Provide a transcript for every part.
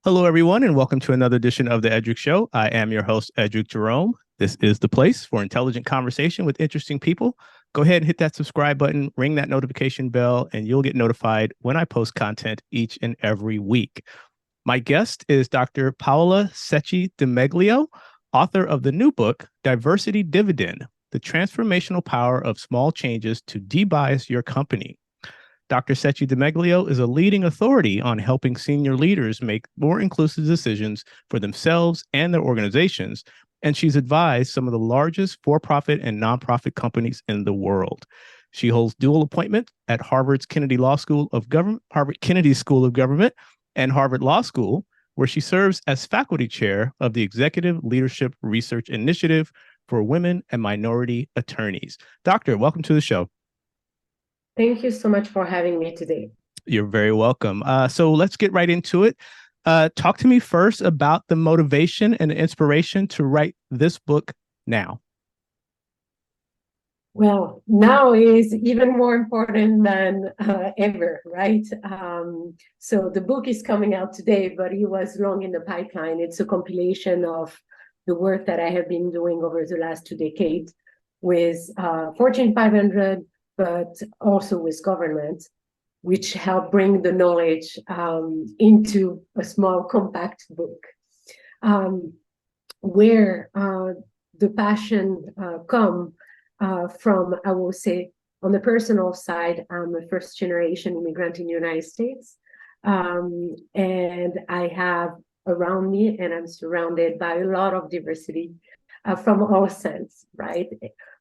Hello, everyone, and welcome to another edition of the Edric Show. I am your host, Edric Jerome. This is the place for intelligent conversation with interesting people. Go ahead and hit that subscribe button, ring that notification bell, and you'll get notified when I post content each and every week. My guest is Dr. Paola Cecchi-Dimeglio, author of the new book, Diversity Dividend, The Transformational Power of Small Changes to DeBias Your Company. Dr. Cecchi-Dimeglio is a leading authority on helping senior leaders make more inclusive decisions for themselves and their organizations, and she's advised some of the largest for-profit and nonprofit companies in the world. She holds dual appointment at Harvard's Kennedy School of Government and Harvard Law School, where she serves as faculty chair of the Executive Leadership Research Initiative for Women and Minority Attorneys. Doctor, welcome to the show. Thank you so much for having me today. You're very welcome. So let's get right into it. Talk to me first about the motivation and the inspiration to write this book now. Well, now is even more important than ever, right? So the book is coming out today, but it was long in the pipeline. It's a compilation of the work that I have been doing over the last 2 decades with Fortune 500, but also with government, which help bring the knowledge into a small, compact book, where the passion come from, I will say, on the personal side, I'm a first-generation immigrant in the United States, and I have around me, and I'm surrounded by a lot of diversity from all sense, right?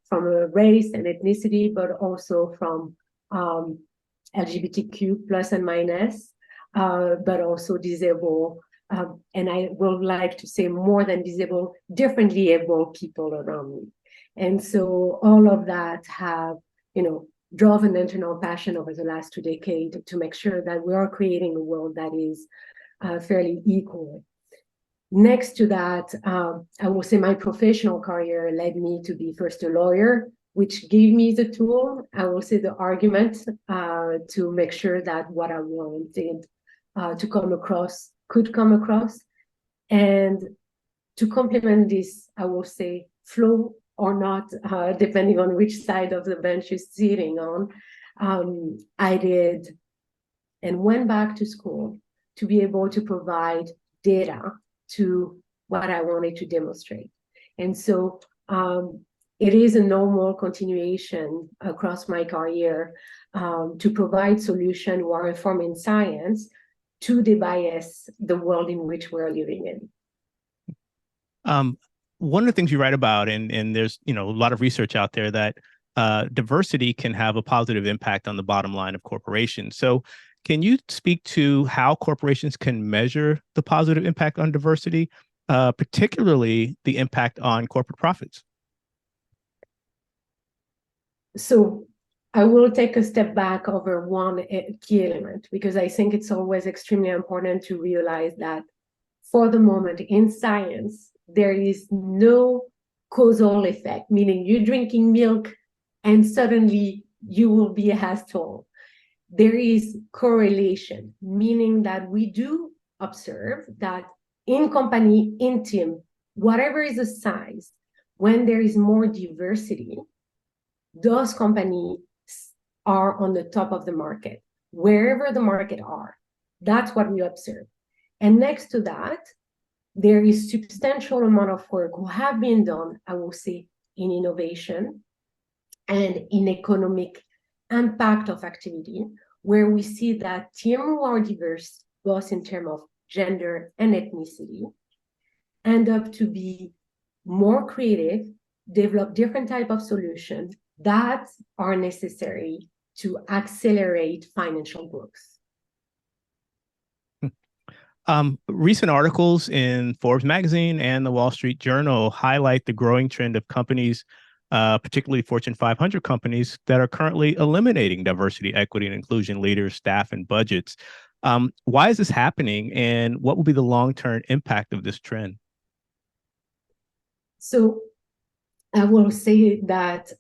From a race and ethnicity, but also from LGBTQ plus and minus, but also disabled. And I would like to say more than disabled, differently able people around me. And so all of that have, drove an internal passion over the last 2 decades to make sure that we are creating a world that is fairly equal. Next to that, I will say my professional career led me to be first a lawyer, which gave me the tool, I will say the argument, to make sure that what I wanted to could come across. And to complement this, I will say flow or not, depending on which side of the bench you're sitting on, I did and went back to school to be able to provide data to what I wanted to demonstrate. And so it is a normal continuation across my career to provide solutions who are informed in science to debias the world in which we're living in. One of the things you write about, and there's a lot of research out there that diversity can have a positive impact on the bottom line of corporations. So can you speak to how corporations can measure the positive impact on diversity, particularly the impact on corporate profits? So I will take a step back over one key element, because I think it's always extremely important to realize that for the moment in science, there is no causal effect, meaning you're drinking milk and suddenly you will be as tall. There is correlation, meaning that we do observe that in company, in team, whatever is the size, when there is more diversity, those companies are on the top of the market, wherever the market are. That's what we observe. And next to that, there is substantial amount of work who have been done, I will say, in innovation and in economic impact of activity, where we see that teams who are diverse, both in terms of gender and ethnicity, end up to be more creative, develop different type of solutions that are necessary to accelerate financial growth. Recent articles in Forbes magazine and the Wall Street Journal highlight the growing trend of companies, particularly Fortune 500 companies, that are currently eliminating diversity, equity, and inclusion leaders, staff, and budgets. Why is this happening, and what will be the long-term impact of this trend? So I will say that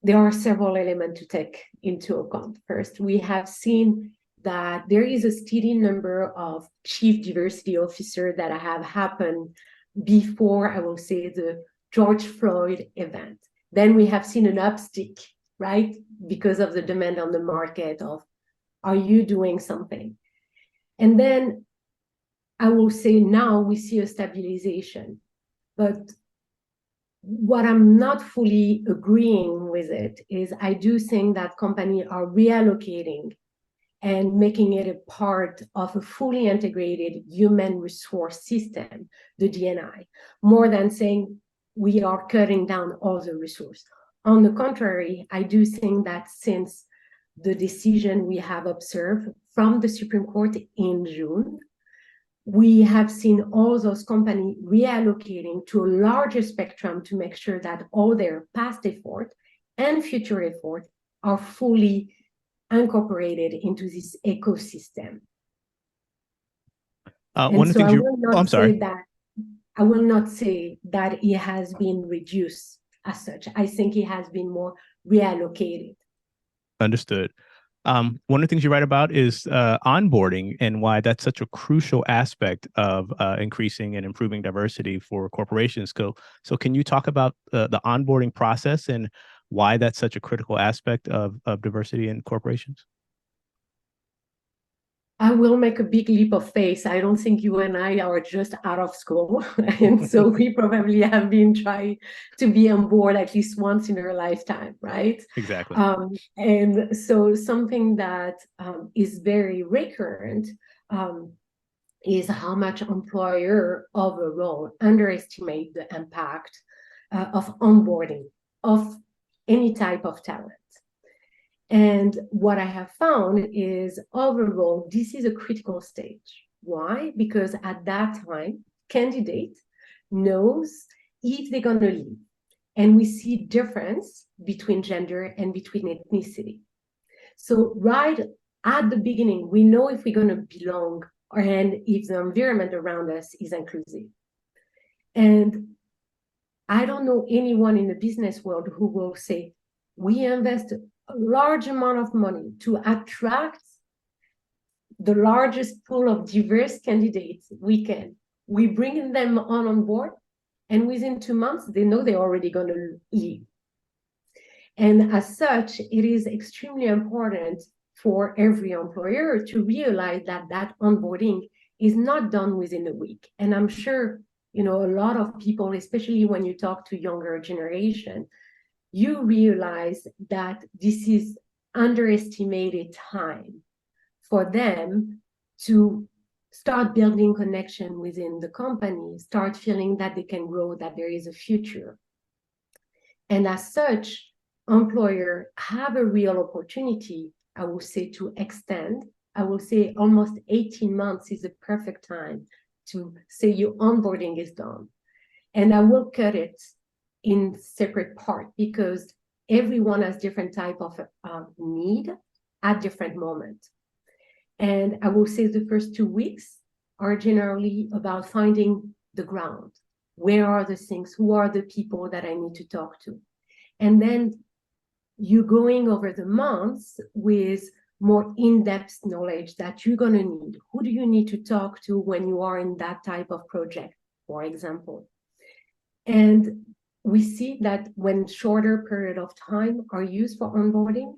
there are several elements to take into account. First, we have seen that there is a steady number of chief diversity officers that have happened before, I will say, the George Floyd event. Then we have seen an upstick, right? Because of the demand on the market of, are you doing something? And then I will say now we see a stabilization. But what I'm not fully agreeing with it is I do think that companies are reallocating and making it a part of a fully integrated human resource system, the D&I, more than saying we are cutting down all the resource. On the contrary, I do think that since the decision we have observed from the Supreme Court in June, we have seen all those companies reallocating to a larger spectrum to make sure that all their past effort and future effort are fully incorporated into this ecosystem. One of the things I'm sorry. I will not say that it has been reduced as such. I think it has been more reallocated. Understood. One of the things you write about is onboarding and why that's such a crucial aspect of increasing and improving diversity for corporations. So can you talk about the onboarding process and why that's such a critical aspect of diversity in corporations? I will make a big leap of faith. I don't think you and I are just out of school. And so we probably have been trying to be on board at least once in our lifetime, right? Exactly. And so something that is very recurrent is how much employer overall underestimate the impact of onboarding of any type of talent. And what I have found is overall, this is a critical stage. Why? Because at that time, candidate knows if they're going to leave. And we see difference between gender and between ethnicity. So right at the beginning, we know if we're going to belong and if the environment around us is inclusive. And I don't know anyone in the business world who will say, we invest a large amount of money to attract the largest pool of diverse candidates we can. We bring them on board, and within 2 months, they know they're already going to leave. And as such, it is extremely important for every employer to realize that that onboarding is not done within a week. And I'm sure, you know, a lot of people, especially when you talk to younger generation, you realize that this is underestimated time for them to start building connection within the company, start feeling that they can grow, that there is a future. And as such, employers have a real opportunity, I will say, to extend. I will say almost 18 months is a perfect time to say your onboarding is done. And I will cut it in separate part because everyone has different type of need at different moments. And I will say the first 2 weeks are generally about finding the ground. Where are the things? Who are the people that I need to talk to? And then you're going over the months with more in-depth knowledge that you're going to need. Who do you need to talk to when you are in that type of project, for example? And we see that when shorter period of time are used for onboarding,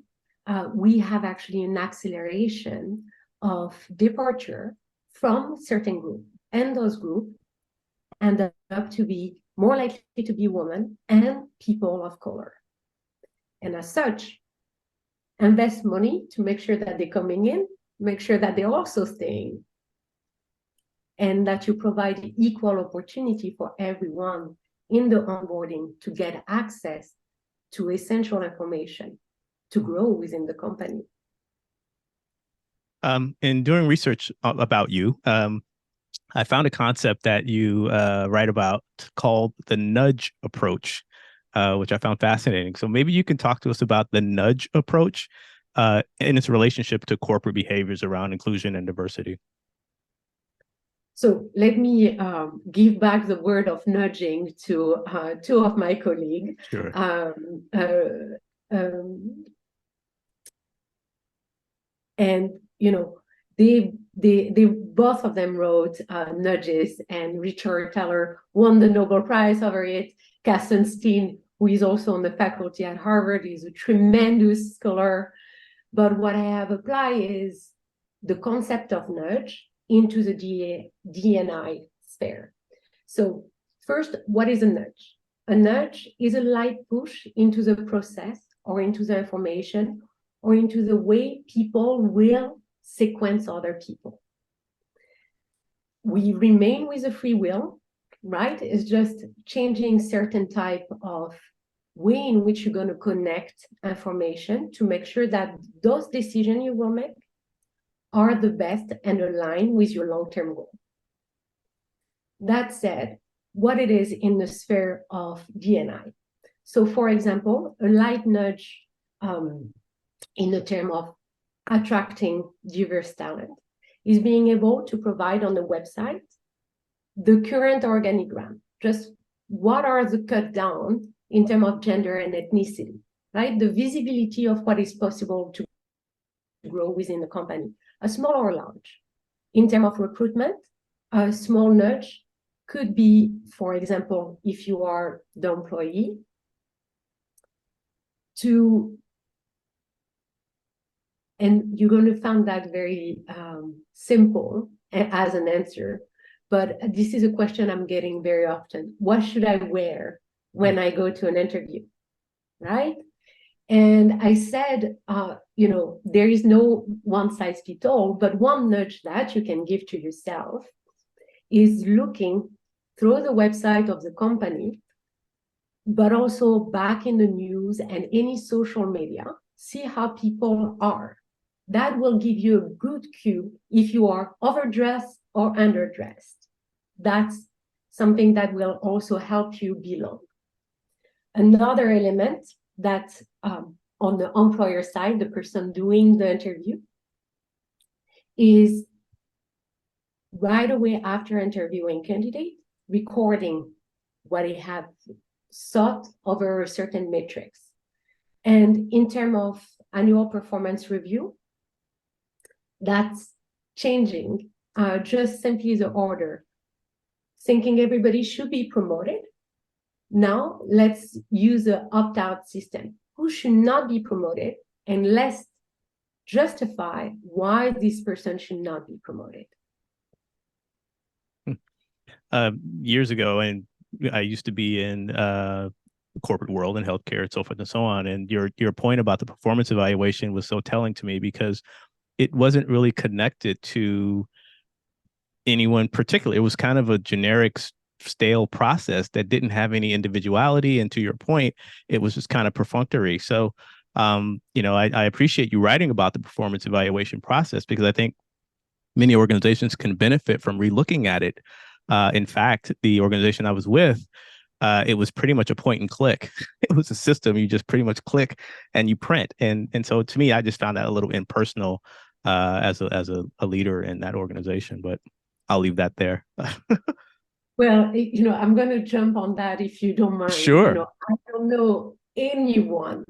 we have actually an acceleration of departure from certain group, and those groups end up to be more likely to be women and people of color. And as such, invest money to make sure that they're coming in, make sure that they're also staying, and that you provide equal opportunity for everyone in the onboarding to get access to essential information to grow within the company. In doing research about you, I found a concept that you write about called the nudge approach, which I found fascinating. So maybe you can talk to us about the nudge approach and its relationship to corporate behaviors around inclusion and diversity. So let me give back the word of nudging to 2 of my colleagues. Sure. And they both of them wrote nudges, and Richard Taylor won the Nobel Prize over it. Kassenstein, who is also on the faculty at Harvard, is a tremendous scholar. But what I have applied is the concept of nudge into the D&I sphere. So first, what is a nudge? A nudge is a light push into the process or into the information or into the way people will sequence other people. We remain with a free will, right? It's just changing certain type of way in which you're going to connect information to make sure that those decisions you will make are the best and align with your long-term goal. That said, what it is in the sphere of D&I. So for example, a light nudge in the term of attracting diverse talent is being able to provide on the website the current organigram, just what are the cut down in terms of gender and ethnicity, right? The visibility of what is possible to grow within the company, a small or large. In terms of recruitment, a small nudge could be, for example, if you are the employee, and you're going to find that very simple as an answer, but this is a question I'm getting very often. What should I wear when I go to an interview, right? And I said, there is no one size fits all, but one nudge that you can give to yourself is looking through the website of the company, but also back in the news and any social media, see how people are. That will give you a good cue if you are overdressed or underdressed. That's something that will also help you belong. Another element that on the employer side, the person doing the interview, is right away after interviewing candidate, recording what he have sought over a certain matrix. And in terms of annual performance review, that's changing just simply the order. Thinking everybody should be promoted. Now let's use the opt-out system. Who should not be promoted? And let's justify why this person should not be promoted. Years ago, and I used to be in the corporate world and healthcare and so forth and so on. And your point about the performance evaluation was so telling to me, because it wasn't really connected to anyone particular. It was kind of a generic, stale process that didn't have any individuality. And to your point, it was just kind of perfunctory. So, I appreciate you writing about the performance evaluation process, because I think many organizations can benefit from relooking at it. In fact, the organization I was with, it was pretty much a point and click. It was a system. You just pretty much click and you print. And so to me, I just found that a little impersonal as a leader in that organization, but I'll leave that there. Well, I'm going to jump on that if you don't mind. Sure. I don't know anyone,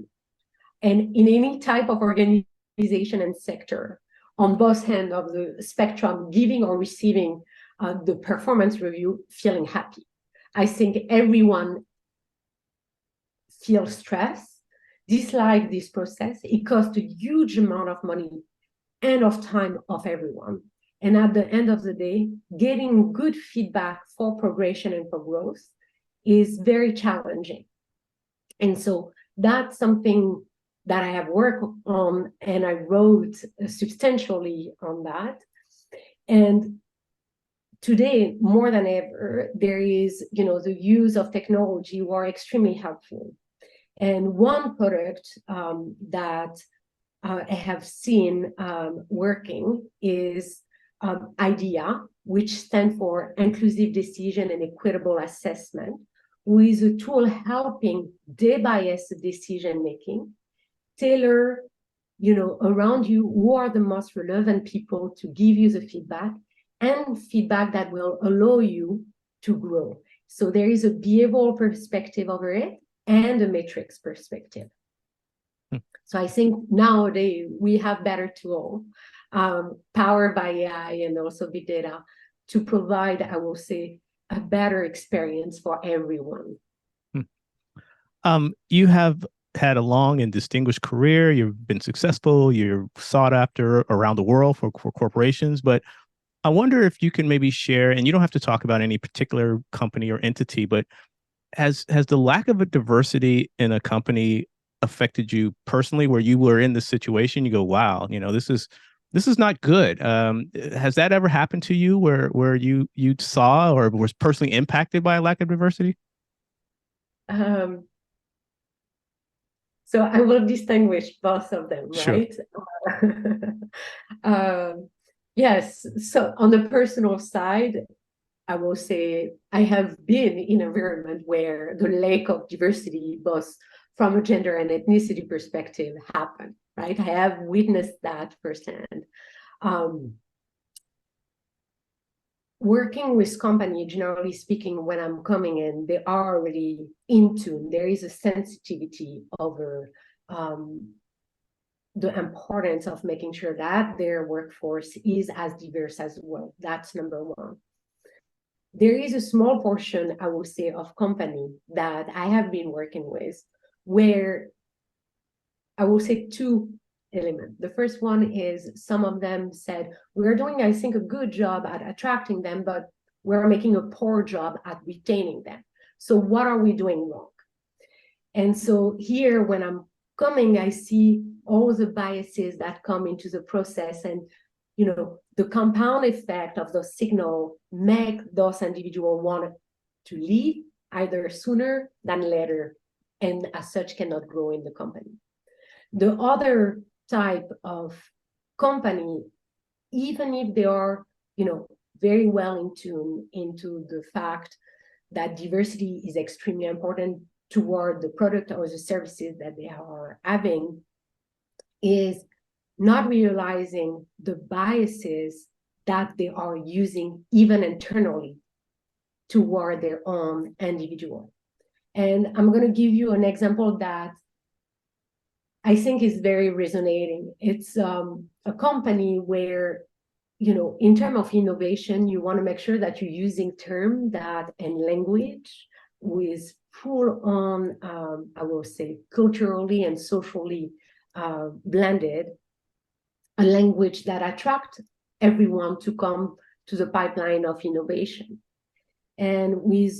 and in any type of organization and sector, on both ends of the spectrum, giving or receiving the performance review, feeling happy. I think everyone feels stress, dislike this process. It costs a huge amount of money and of time of everyone. And at the end of the day, getting good feedback for progression and for growth is very challenging. And so that's something that I have worked on, and I wrote substantially on that. And today, more than ever, there is, the use of technology who are extremely helpful. And one product that I have seen working is IDEA, which stands for Inclusive Decision and Equitable Assessment, which is a tool helping DEBIAS decision-making, tailor, around you who are the most relevant people to give you the feedback, and feedback that will allow you to grow. So there is a behavioral perspective over it and a matrix perspective. So I think nowadays we have better tools powered by AI and also big data to provide, I will say, a better experience for everyone. You have had a long and distinguished career. You've been successful. You're sought after around the world for corporations. But I wonder if you can maybe share, and you don't have to talk about any particular company or entity, but has the lack of a diversity in a company affected you personally, where you were in this situation? You go, wow, this is not good. Has that ever happened to you where you saw or was personally impacted by a lack of diversity? So I will distinguish both of them, Sure. right? Yes. So on the personal side, I will say I have been in an environment where the lack of diversity, both from a gender and ethnicity perspective, happened, right? I have witnessed that firsthand. Working with company, generally speaking, when I'm coming in, they are already in tune. There is a sensitivity over the importance of making sure that their workforce is as diverse as well. That's number one. There is a small portion, I will say, of company that I have been working with where I will say two elements. The first one is some of them said, we're doing, I think, a good job at attracting them, but we're making a poor job at retaining them. So what are we doing wrong? And so here, when I'm coming, I see all the biases that come into the process, and the compound effect of the signal make those individuals want to leave either sooner than later, and as such cannot grow in the company. The other type of company, even if they are very well in tune into the fact that diversity is extremely important toward the product or the services that they are having, is not realizing the biases that they are using even internally toward their own individual. And I'm going to give you an example that I think is very resonating. It's a company where, in terms of innovation, you want to make sure that you're using terms that and language with full on, I will say, culturally and socially blended, a language that attracts everyone to come to the pipeline of innovation. And with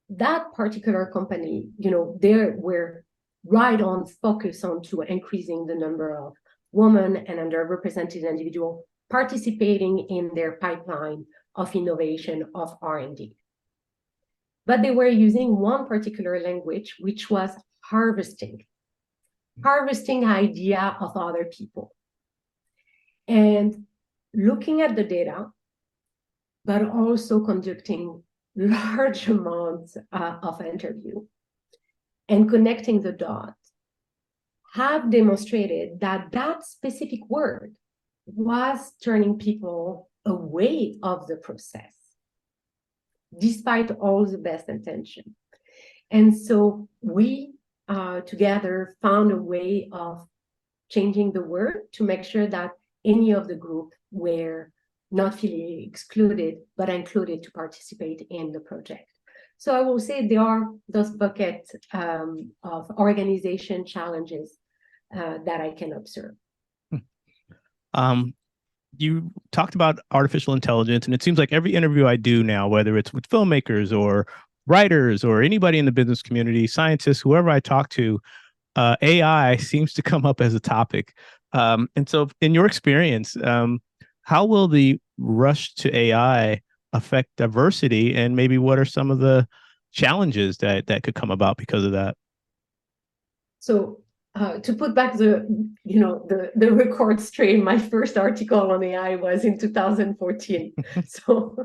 that particular company, they were right on focus on to increasing the number of women and underrepresented individuals participating in their pipeline of innovation of R&D. But they were using one particular language, which was harvesting idea of other people. And looking at the data, but also conducting large amounts of interview and connecting the dots, have demonstrated that that specific word was turning people away of the process, despite all the best intention. And so we together found a way of changing the word to make sure that any of the group were not feeling excluded, but included to participate in the project. So I will say there are those buckets of organization challenges that I can observe. You talked about artificial intelligence, and it seems like every interview I do now, whether it's with filmmakers or writers or anybody in the business community, scientists, whoever I talk to, AI seems to come up as a topic. And so in your experience, how will the rush to AI affect diversity, and maybe what are some of the challenges that could come about because of that? So to put back the record straight, my first article on AI was in 2014. So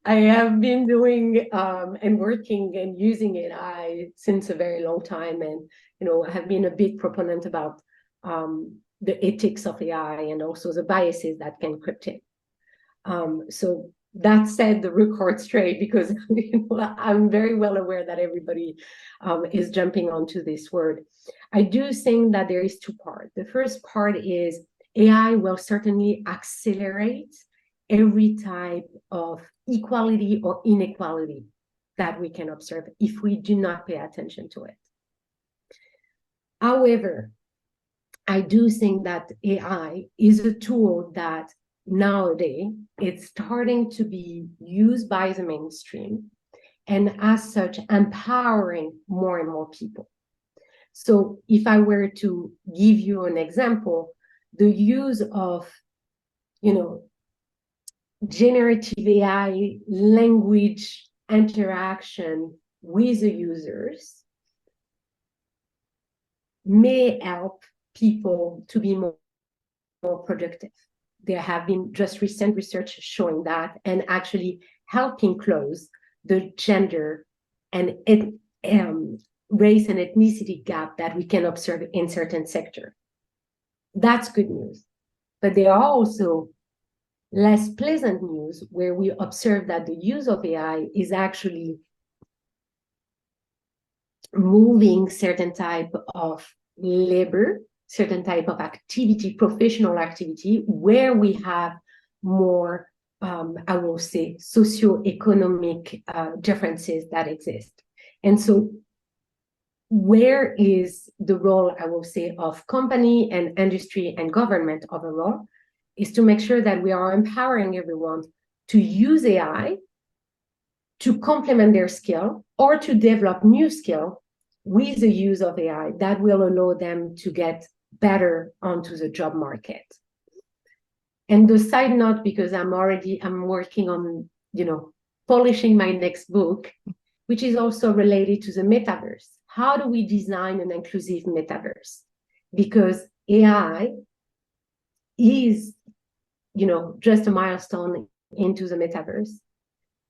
I have been doing and working and using AI since a very long time, and I have been a big proponent about the ethics of AI and also the biases that can creep in. So that said, the record straight, because I'm very well aware that everybody is jumping onto this word. I do think that there is two parts. The first part is AI will certainly accelerate every type of equality or inequality that we can observe if we do not pay attention to it. However, I do think that AI is a tool that nowadays it's starting to be used by the mainstream, and as such, empowering more and more people. So if I were to give you an example, the use of, generative AI language interaction with the users may help people to be more productive. There have been just recent research showing that, and actually helping close the gender and race and ethnicity gap that we can observe in certain sectors. That's good news. But there are also less pleasant news where we observe that the use of AI is actually moving certain type of labor, certain type of activity, professional activity, where we have more, I will say, socioeconomic differences that exist. And so where is the role, I will say, of company and industry and government overall, is to make sure that we are empowering everyone to use AI to complement their skill or to develop new skill with the use of AI that will allow them to get better onto the job market. And the side note, because I'm working on, polishing my next book, which is also related to the metaverse. How do we design an inclusive metaverse? Because AI is, just a milestone into the metaverse.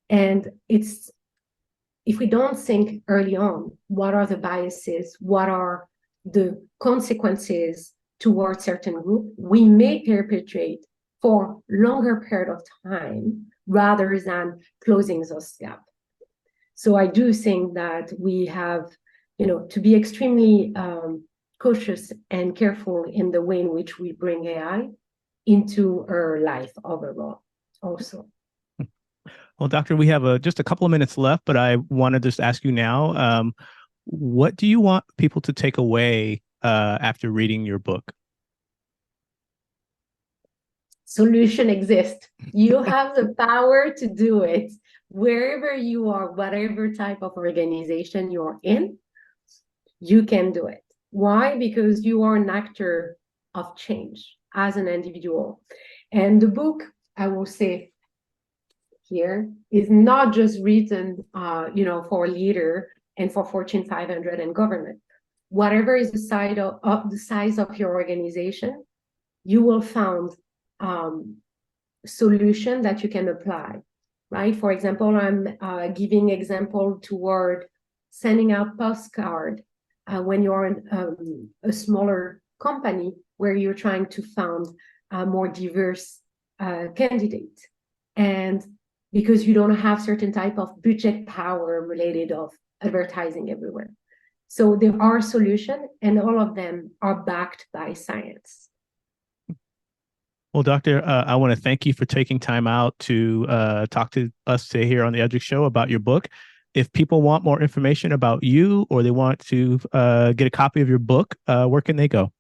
And if we don't think early on, what are the biases, what are the consequences towards certain group, we may perpetuate for longer period of time rather than closing those gaps. So I do think that we have, to be extremely cautious and careful in the way in which we bring AI into our life overall also. Well, Doctor, we have just a couple of minutes left, but I want to just ask you now, what do you want people to take away after reading your book? Solution exists. You have the power to do it. Wherever you are, whatever type of organization you're in, you can do it. Why? Because you are an actor of change as an individual. And the book, I will say here, is not just written, for a leader and for Fortune 500 and government. Whatever is the size of your organization, you will find solution that you can apply, right? For example, I'm giving example toward sending out postcard when you're in a smaller company where you're trying to find a more diverse candidate. And because you don't have certain type of budget power related of advertising everywhere. So there are solutions, and all of them are backed by science. Well, Doctor, I want to thank you for taking time out to talk to us today here on the Edric Show about your book. If people want more information about you or they want to get a copy of your book, where can they go?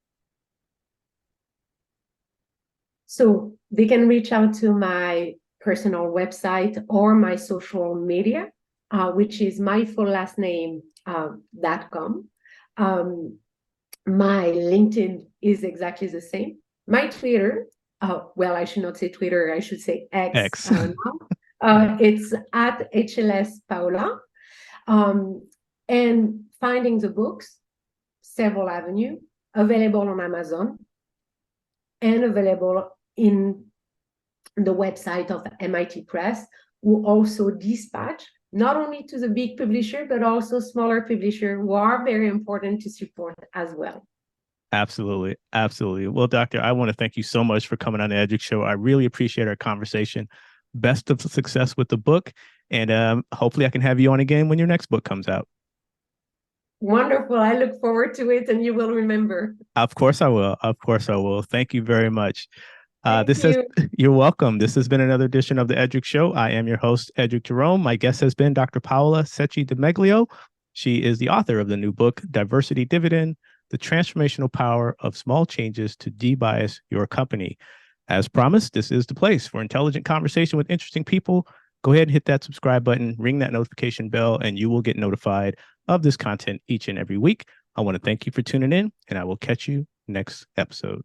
So they can reach out to my personal website or my social media, which is my full last name .com. My LinkedIn is exactly the same. My Twitter, well, I should not say Twitter, I should say X. Now. It's at HLS Paola. And finding the books, several avenues, available on Amazon and available in the website of MIT Press, who also dispatch not only to the big publisher, but also smaller publishers who are very important to support as well. Absolutely. Absolutely. Well, Doctor, I want to thank you so much for coming on the Edric Show. I really appreciate our conversation. Best of success with the book. And hopefully I can have you on again when your next book comes out. Wonderful. I look forward to it, and you will remember. Of course I will. Of course I will. Thank you very much. Thank you. You're welcome. This has been another edition of the Edric Show. I am your host, Edric Jerome. My guest has been Dr. Paola Cecchi-Dimeglio. She is the author of the new book, Diversity Dividend, The Transformational Power of Small Changes to Debias Your Company. As promised, this is the place for intelligent conversation with interesting people. Go ahead and hit that subscribe button, ring that notification bell, and you will get notified of this content each and every week. I want to thank you for tuning in, and I will catch you next episode.